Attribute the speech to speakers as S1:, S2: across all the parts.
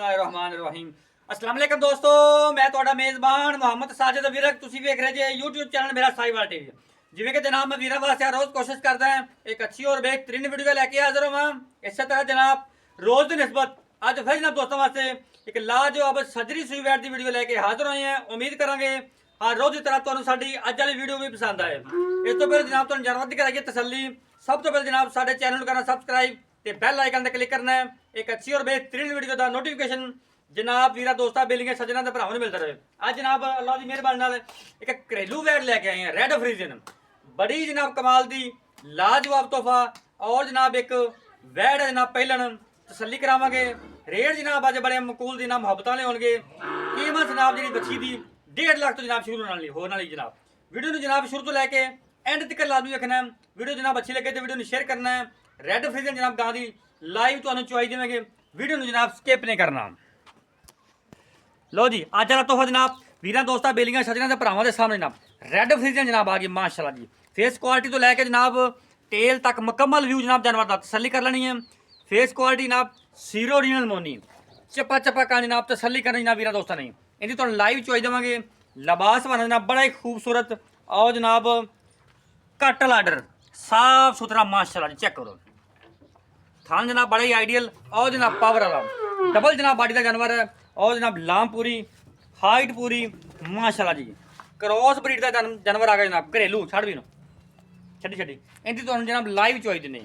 S1: बिस्मिल्लाहिर्रहमानिर्रहीम। अस्सलाम वालेकुम दोस्तों, मैं ਤੁਹਾਡਾ ਮੇਜ਼ਬਾਨ ਮੁਹੰਮਦ ਸਾजिद ਵਿਰਕ। ਤੁਸੀਂ ਵੇਖ ਰਹੇ ਜੇ YouTube ਚੈਨਲ ਮੇਰਾ ਸਾਈਵਾਲ ਟੀਵੀ। ਜਿਵੇਂ ਕਿ ਜਨਾਬ ਮੈਂ ਵੀਰਾਂ ਵਾਸਤੇ ਹਰ ਰੋਜ਼ ਕੋਸ਼ਿਸ਼ ਕਰਦਾ ਹਾਂ ਇੱਕ ਅੱਛੀ और बेहतरीन वीडियो लेके हाजिर हुआ। इसी तरह जनाब रोज़ की निस्बत अज फिर जनाब दोस्तों वास्ते एक लाजवाब सर्जरी सुई वैट की वीडियो लेके हाजिर होए हैं। उम्मीद करांगे हर रोज़ की तरह तुहानू साडी अज वाली वीडियो भी पसंद आए। इस तो पहले जनाब तुहानू जानवर दी कराइए तसल्ली। सब तो पहले जनाब साडे चैनल करना सबसक्राइब ते बैल आइकन ते क्लिक करना है। एक अच्छी और बेहतरीन वीडियो का नोटिफिकेशन जनाब वीरा दोस्तां बेलियां सज्जना ते भरावां नूं मिलता रहे। आज जनाब अल्लाह की मेहरबानी नाल एक घरेलू वैट लेके आए हैं रेड फ्रीजन। बड़ी जनाब कमाल दी लाजवाब तोहफा और जनाब एक वैट जनाब पहलन तसल्ली करावांगे। रेट जनाब अज बड़े मकूल दी जनाब मुहब्बतां वाले होणगे। कीमत जनाब जी बच्ची दी 1.5 लाख तो जनाब शुरू होने वाली जनाब। वीडियो नूं जनाब शुरू तो लैके एंड तक लाजमी रखना है। वीडियो जनाब अच्छी लगे तो वीडियो नूं शेयर करना है। रेड फ्रीजन जनाब गां दी लाइव तुहानूं चुआई देवांगे। वीडियो नूं जनाब स्किप नहीं करना। लो जी अज वाला तोहफा जनाब वीरां दोस्तां बेलियां सज्जना ते भरावां दे सामने जनाब रेड फ्रीजन जनाब आ गई माशाल्लाह जी। फेस क्वालिटी तो लैके जनाब टेल तक मुकम्मल व्यू जनाब जानवर का तसल्ली कर लेनी है। फेस क्वालिटी जनाब सीरो ओरिजिनल मोनी चप्पा चप्पा का जनाब तसल्ली करनी जनाब वीरा दोस्तों नहीं इनकी तुहानूं लाइव चुआई देवांगे। लिबास बना जनाब बड़ा ही खूबसूरत और जनाब कट लाडर साफ सुथरा माशाल्लाह जी। चेक करो थान जनाब बड़ा ही आइडियल और जनाब पावर वाला डबल जनाब बॉडी का जानवर है और जनाब लाम पूरी हाइट पूरी माशाल्लाह जी। क्रॉस ब्रीड का जानवर आ गया जनाब घरेलू छड़ भी छड़ी छड़ी इनकी तो जनाब लाइव चुआई देनी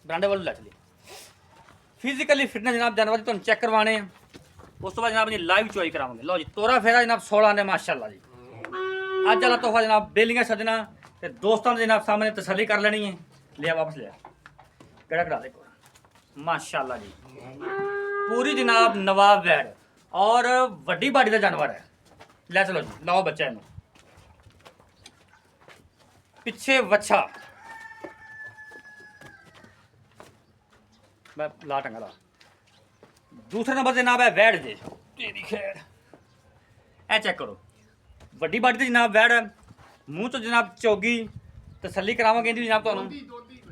S1: ब्रांडे वालों लै चली। फिजिकली फिटनेस जनाब जानवर की चेक करवाने उस तो बाद जनाब लाइव चुआई करावांगे। लो जी तोरा फेरा जनाब 16 ने माशाल्लाह जी। अज वाला तोहफा जनाब बेलियां सजना ते दोस्तों जनाब सामने तसल्ली कर लेनी है। लिया वापस लिया केड़ा करा दे माशाल्लाह जी। पूरी जनाब नवाब वैड और वड्डी बाडी का जानवर है। लै चलो जी लाओ बच्चा इनू पिछे वच्छा मैं ला टंगा ला। दूसरे नंबर जनाब है वैड जे तेरी खैर ए चेक करो वड्डी बाडी तो जनाब वैड है। मूँह तो जनाब चौगी तसल्ली करावांगे इहदी जनाब तुहानूं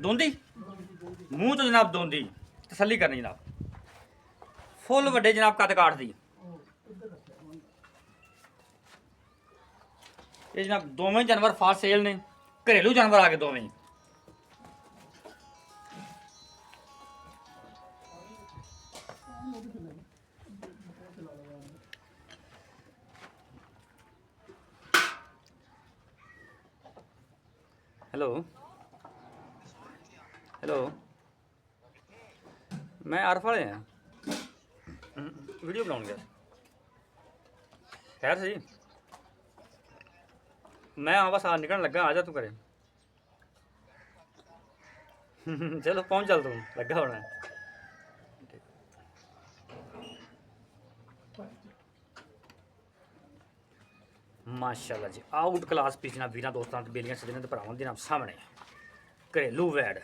S1: दोंदी मूँह तो जनाब दोंदी तसल्ली करनी जनाब फुल वड्डे जनाब कद काट दी। ये जनाब दोवें जानवर फार सेल ने घरेलू जानवर आ गए दोवें। हेलो हेलो मैं आरफ वाले हैं वीडियो बनाऊँ गया खैर सही मैं हाँ बस निकलने लगा आ जा तू करे चलो पहुँच चल तू लगा होना है। माशाल्लाह जी आउट क्लास पीस जनाब वीरां दोस्तां ते बेलियां सज्जनां ते भरावां दे जनाब सामने घरेलू वैड।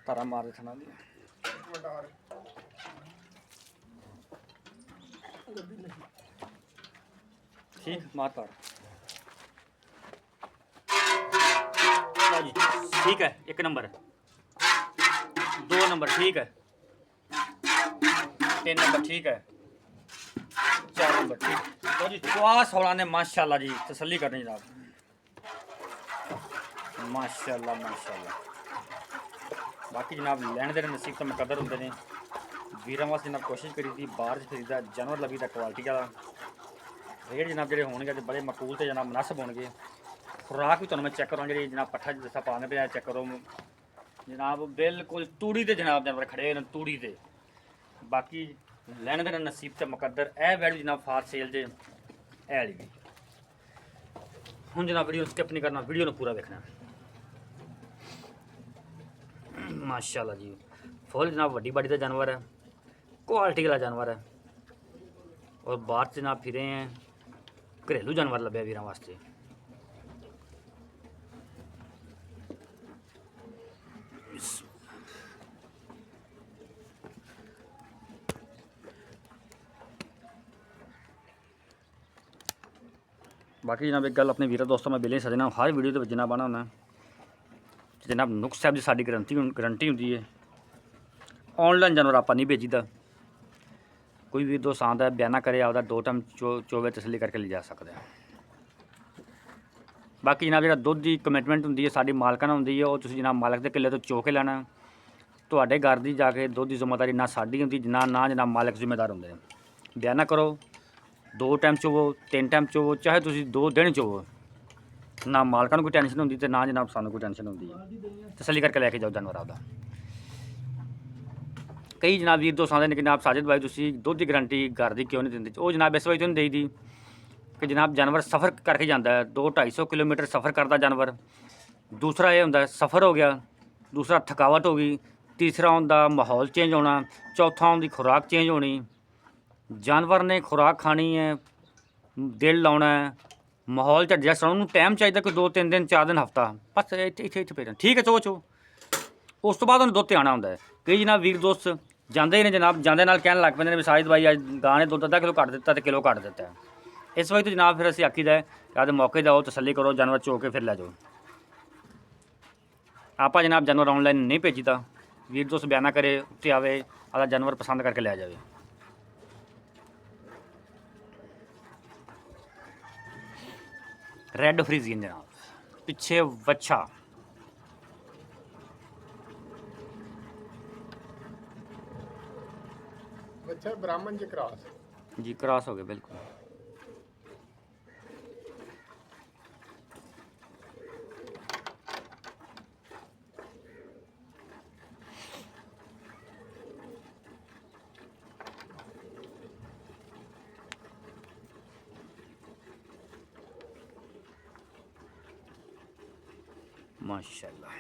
S1: तारा मार देना दी ठीक मार तार जी ठीक है। एक नंबर 2 नंबर ठीक है 3 नंबर ठीक है 4 नंबर ठीक तो जी 16 ने माशाल्लाह जी तसल्ली करनी जनाब माशाल्लाह माशाल्लाह। बाकी जनाब लैने देने नसीब तो मुकद्दर होंगे ने वीरां वास्ते जनाब कोशिश करी थी बाहर खरीदा जानवर लभी था क्वालिटी वाला रेट जनाब जो होंगे तो बड़े मकूल से जनाब मुनासिब होंगे। खुराक भी मैं चेक करूँ जी जनाब पट्ठा जैसा पाने पे चेक करो जनाब बिल्कुल तूड़ी से जनाब जानवर खड़े हैं तूड़ी से। बाकी लैने देने नसीब तो मुकद्दर ए वैड जनाब फार सेल जे है भी हूँ जनाब वीडियो स्किप नहीं करना वीडियो पूरा देखना माशाल्लाह जी। फुल जनाब वड्डी बाडी का जानवर है क्वालिटी वाला जानवर है और बाहर जनाब फिरे हैं घरेलू जानवर लभ्या वीरां वास्ते। बाकी जनाब एक गल अपने वीर दोस्तों मैं बिले सजना हर वीडियो तो जनाब आना होना जनाब नुक्स साहब की साड़ी गरंटी होंगी है। ऑनलाइन जानवर आप नहीं भेजीदा। कोई वीर दोस्त आंदा बयाना करे आपका 2 टाइम चोवे तसली करके ले जा सकते हैं। बाकी जनाब जो दुध की कमिटमेंट होंगी है साड़ी मालकाना होंगी है वो जनाब मालक के किले तो चो के लैना। तो घर की जाके दुध की जिम्मेदारी ना साड़ी होंगी ना जनाब मालक जिम्मेदार होंगे। बयाना करो 2 टाइम चोवो 3 टाइम चोवो चाहे तुम 2 दिन चोवो ना मालकान कोई टेंशन होंगी तो ना जनाब सानू कोई टेंशन होंगी है। तसली करके लैके जाओ जानवर आपका। कई जनाब वीर दोस्त आते हैं जनाब साजिद भाई तुम दुध की गारंटी घर की क्यों नहीं देंगे। वो जनाब इस वजह तो नहीं दी कि जनाब जानवर सफ़र करके जाता है 200-250 किलोमीटर सफ़र करता जानवर। दूसरा ये होंगे सफ़र हो गया, दूसरा थकावट होगी, तीसरा होंगे माहौल चेंज होना, चौथा उनकी खुराक चेंज होनी। जानवर ने खुराक खानी है, दिल लाना है, माहौल एडजस्ट होना, टाइम चाहिए कोई 2-3 दिन 4 दिन हफ्ता बस इतने फिर ठीक है चो उस तो बाद उन्हें दुध आना होंगे। कई जनाब वीर दोस्त जाते ही ने जनाब जाते नाल कहन लग पैंदे ने साजिद भाई अज गां ने दुध अद्धा किलो घट दिता तो किलो घट दिता है। इस वजह तो जनाब फिर असी आखीदा है कि आदे मौके जाओ तसली करो जानवर चो के फिर लै जाओ। आप जनाब जानवर ऑनलाइन नहीं भेजीदा। वीर दोस्त बयाना करे उत्ते आवे आदा जानवर पसंद करके लै जाए। रेड फ्रीजियन जनाब पिछे वच्छा
S2: ब्राह्मण जी क्रॉस
S1: जी क्रॉस हो गए बिल्कुल। माशाल्लाह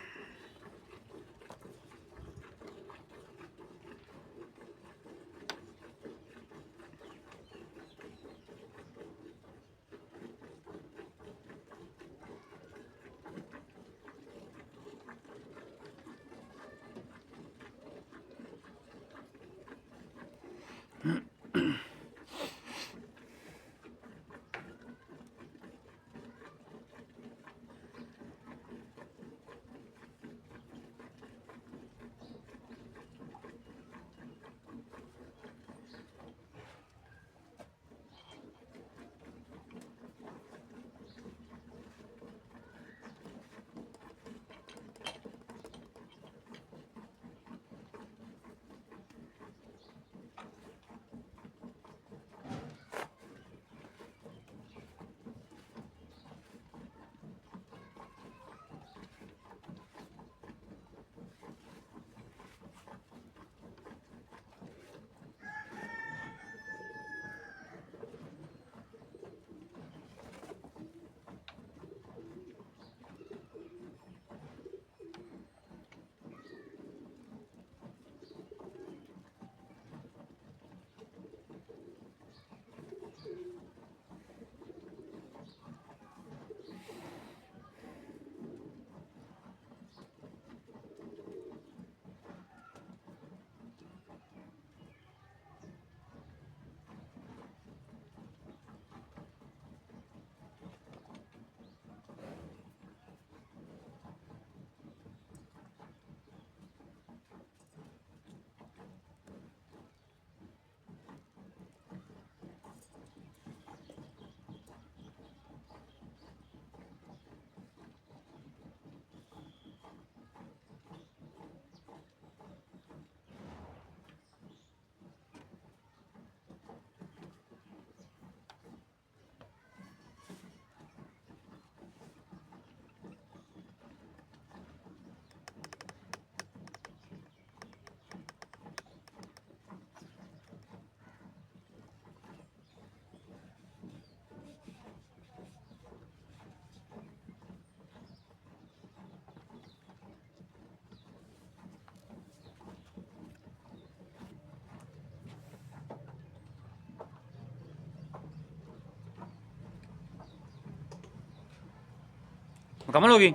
S1: मुकम्मल होगी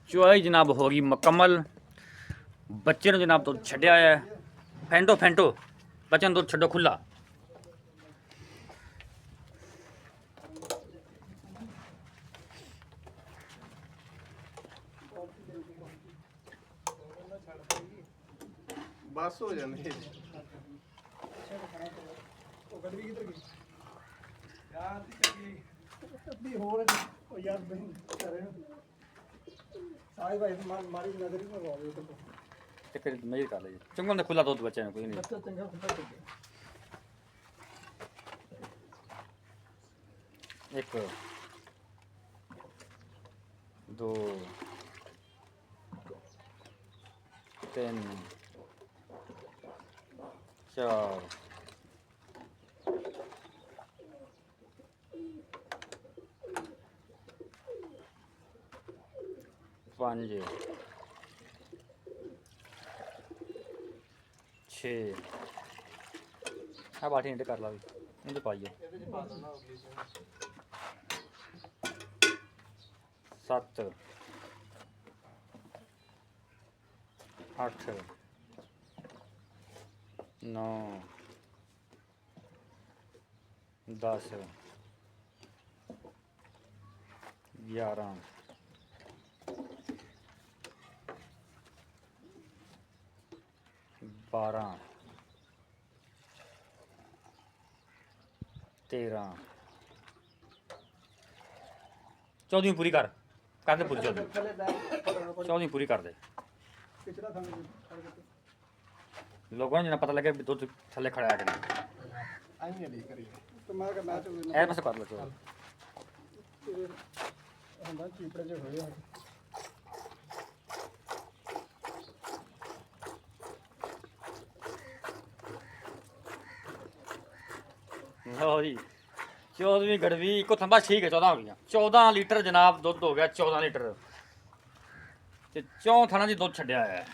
S1: चुआई जनाब होगी मुकम्मल। बच्चे ने जनाब दुध छड्या है फेंटो फेंटो बच्चे दुध छड्डो खुला।
S2: ਬਸ ਹੋ ਜਾਂਦੇ
S3: ਉਹ ਗੱਡੀ ਕਿੱਧਰ ਗਈ ਯਾਰ ਚੱਲੀ ਅੱਧੀ ਹੋਰ ਉਹ ਯਾਰ ਬਹਿਨ ਕਰੇ ਸਾਈ ਭਾਈ ਮਾਰੀ ਨਜ਼ਰ ਹੀ ਨਾ ਆਵੇ ਤੇ
S1: ਤੇ ਫਿਰ ਮੇਰ ਕਰ ਲੈ ਜੀ ਚੰਗਾ ਹੁੰਦਾ ਖੁੱਲਾ ਦੁੱਧ ਬੱਚਿਆਂ ਨੂੰ ਕੋਈ ਨਹੀਂ
S3: ਬੱਚਾ ਚੰਗਾ ਖੁੱਲਾ ਚੱਲ ਗਿਆ
S1: ਇੱਕ ਦੋ ਤਿੰਨ ਚਾਰ ਪੰਜ ਛੇ ਆ ਬਾਟੀ ਇੰਟ ਕਰ ਲਾ ਵੀ ਇਹਦੇ ਪਾਈਏ
S3: ਇਹਦੇ ਚ ਪਾ ਦੇਣਾ ਹੋ ਗਈ
S1: 7 8 9 10 11 12 13 14 ਪੂਰੀ ਕਰ ਦੇ ਪੂਰੀ 14
S3: ਥੱਲੇ ਬੈਠ
S1: 14 ਪੂਰੀ ਕਰ ਦੇ
S3: ਪਿਛਲਾ ਥਾਂ
S1: ਲੋਕਾਂ ਨੂੰ ਜਿਹੜਾ ਪਤਾ ਲੱਗੇ ਵੀ ਦੁੱਧ ਥੱਲੇ ਖੜਾ ਹੈ ਕਿ ਨਹੀਂ
S2: ਆਈ ਨਹੀਂ ਕਰੀ
S3: ਤੇ ਮੈਂ ਕਿ ਮੈਂ ਚੱਲ
S1: ਇਹ ਪਾਸੇ ਕਰ ਲਓ ਚਲੋ
S3: ਹੁੰਦਾ ਚੀਪੜੇ ਜੇ ਹੋਏ ਆ
S1: ਲਓ ਜੀ 14ਵੀਂ ਗੜਵੀ ਇੱਕੋ ਥੰਬਾ ਠੀਕ ਹੈ 14 ਹੋ ਗਈਆਂ 14 ਲੀਟਰ ਜਨਾਬ ਦੁੱਧ ਹੋ ਗਿਆ 14 ਲੀਟਰ ਤੇ 4 ਥਣਾ ਦੀ ਦੁੱਧ ਛੱਡਿਆ ਹੋਇਆ ਹੈ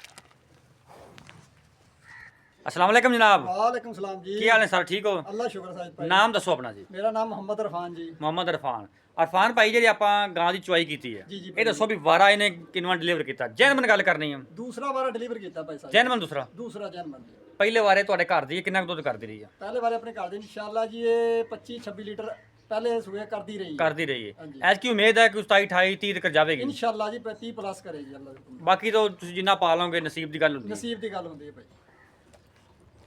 S1: अस्सलाम वालेकुम जनाब
S3: वालेकुम सलाम जी
S1: ਕੀ ਹਾਲ ਹੈ ਸਰ ਠੀਕ ਹੋ
S3: अल्लाह शुक्र साहिब भाई
S1: ਨਾਮ ਦੱਸੋ ਆਪਣਾ ਜੀ
S3: मेरा नाम मोहम्मद इरफान जी
S1: ਮੁਹੰਮਦ ਇਰਫਾਨ ਇਰਫਾਨ ਭਾਈ ਜਿਹੜੀ ਆਪਾਂ ਗਾਂ ਦੀ ਚੁਆਈ ਕੀਤੀ ਹੈ
S3: ਜੀ, ਜੀ,
S1: ਇਹ ਦੱਸੋ ਵੀ ਵਾਰਾ ਇਹਨੇ ਕਿੰਨਵਾਂ ਡਿਲੀਵਰ ਕੀਤਾ ਜੈਨਮਨ ਗੱਲ ਕਰਨੀ ਹੈ
S3: दूसरा बार डिलीवर किया भाई साहब
S1: ਜੈਨਮਨ ਦੂਸਰਾ
S3: दूसरा जन्म जी
S1: ਪਹਿਲੇ ਵਾਰੇ ਤੁਹਾਡੇ ਘਰ ਦੀ ਕਿੰਨਾ ਕੁ ਦੁੱਧ ਕਰਦੀ ਰਹੀ ਹੈ
S3: पहले बार अपने घर दी इंशाल्लाह जी ये 25 26 लीटर पहले सुबह करती रही है
S1: ਕਰਦੀ ਰਹੀ ਹੈ
S3: ਹਾਂਜੀ।
S1: ਐਸ ਕੀ ਉਮੀਦ ਹੈ ਕਿ 27 28 30 ਤੱਕ ਜਾਵੇਗੀ
S3: इंशाल्लाह जी 30 प्लस करेगी अल्लाह हुक्म।
S1: ਬਾਕੀ ਤਾਂ ਤੁਸੀਂ ਜਿੰਨਾ ਪਾ ਲਓਗੇ ਨਸੀਬ ਦੀ ਗੱਲ ਹੁੰਦੀ ਹੈ
S3: नसीब की गल होंदी है भाई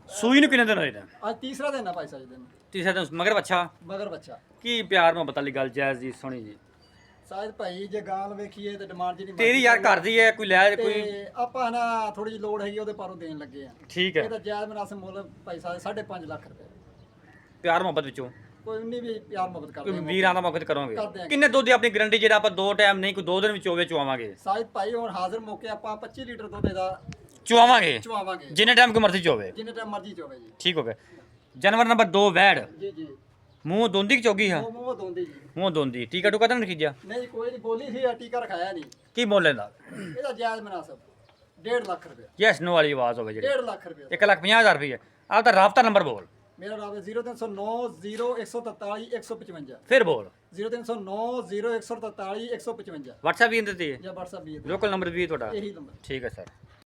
S1: ਸੂਈ ਨੂੰ ਕਿੰਨੇ ਦਿਨ ਹੋਏ ਨੇ
S3: आज तीसरा दिन है भाई साहब दिन
S1: ਤੀਸਰੇ ਦਿਨ ਮਗਰ ਬੱਚਾ
S3: मगर बच्चा
S1: ਕੀ ਪਿਆਰ ਮੁਹੱਬਤ ਵਾਲੀ ਗੱਲ ਜਾਇਜ਼ ਜੀ ਸੋਹਣੀ ਜੀ
S3: शायद भाई ਜੇ ਗਾਲ ਵੇਖੀਏ ਤੇ ਡਿਮਾਂਡ ਜਿਹੜੀ
S1: ਤੇਰੀ ਯਾਰ ਘਰ ਦੀ ਹੈ ਕੋਈ ਲੈ ਕੋਈ
S3: ਤੇ ਆਪਾਂ ਨਾ ਥੋੜੀ ਜਿਹੀ ਲੋੜ ਹੈਗੀ ਉਹਦੇ ਪਾਰੋਂ ਦੇਣ ਲੱਗੇ ਆ
S1: ਠੀਕ
S3: ਇਹ
S1: ਹੈ
S3: ਤਾਂ ਜਾਇਜ਼ ਮਨਾਸਬ ਮੁੱਲ ਭਾਈ ਸਾਹਿਬ 5.5 ਲੱਖ ਰੁਪਏ
S1: ਪਿਆਰ ਮੁਹੱਬਤ ਵਿੱਚੋਂ
S3: ਕੋਈ ਉਨੀ ਵੀ ਪਿਆਰ ਮੁਹੱਬਤ
S1: ਕੋਈ
S3: ਕਰਦੇ
S1: ਵੀਰਾਂ ਦਾ ਮੁਹੱਬਤ ਕਰੋਗੇ
S3: ਕਰਦੇ ਹਾਂ।
S1: ਕਿੰਨੇ ਦੁੱਧ ਦੀ ਆਪਣੀ ਗਰੰਟੀ ਜਿਹੜਾ ਆਪਾਂ 2 ਟਾਈਮ ਨਹੀਂ ਕੋਈ 2 ਦਿਨ ਵਿੱਚ ਹੋਵੇ ਚੁਆਵਾਂਗੇ
S3: ਸਾਹਿਬ ਭਾਈ ਹੁਣ ਹਾਜ਼ਰ ਮੌਕੇ ਆਪਾਂ 25 ਲੀਟਰ ਦੁੱਧ ਦਾ
S1: ਚੁਆਵਾਂਗੇ
S3: ਚਵਾਵਾਂਗੇ
S1: ਜਿੰਨੇ ਟਾਈਮ ਕੋਈ ਮਰਜ਼ੀ ਚੋਵੇ
S3: ਜਿੰਨੇ ਟਾਈਮ ਮਰਜ਼ੀ ਚੋਵੇ ਜੀ
S1: ਠੀਕ ਹੋ ਗਿਆ ਜਾਨਵਰ ਨੰਬਰ 2 ਵੈੜ
S3: ਜੀ ਜੀ
S1: ਮੂੰਹ ਦੋਂਦੀ ਕਿ ਚੋਗੀ ਹਾਂ
S3: ਉਹ ਮੂੰਹ ਦੋਂਦੀ ਜੀ
S1: ਮੂੰਹ ਦੋਂਦੀ ਟੀਕਾ ਟੂਕਾ ਤਾਂ ਨਹੀਂ ਖਿੱਜਿਆ
S3: ਨਹੀਂ ਕੋਈ ਨਹੀਂ ਬੋਲੀ ਸੀ ਟੀਕਾ ਰਖਾਇਆ ਨਹੀਂ
S1: ਕੀ ਮੁੱਲ ਇਹਦਾ
S3: ਇਹਦਾ ਜਾਇਜ਼ ਮਨਾਸਬ 1.5 ਲੱਖ ਰੁਪਏ
S1: ਯੈਸ ਨੋ ਵਾਲੀ ਆਵਾਜ਼ ਹੋਵੇ ਜਿਹੜੀ
S3: 1.5 ਲੱਖ ਰੁਪਏ
S1: 1,50,000 ਰੁਪਏ ਆਪ ਦਾ ਰਾਬਤਾ ਨੰਬਰ ਬੋਲ
S3: ਮੇਰਾ ਨਾਮ ਹੈ 0309 0143 155
S1: ਫਿਰ ਬੋਲ
S3: 0309 0143 155
S1: WhatsApp ਵੀ ਇਹਦੇ ਤੇ
S3: ਜਾਂ WhatsApp ਵੀ ਹੈ
S1: ਲੋਕਲ ਨੰਬਰ ਵੀ ਹੈ ਤੁਹਾਡਾ
S3: ਇਹੀ ਨੰਬਰ
S1: ਠੀਕ ਹੈ ਸਰ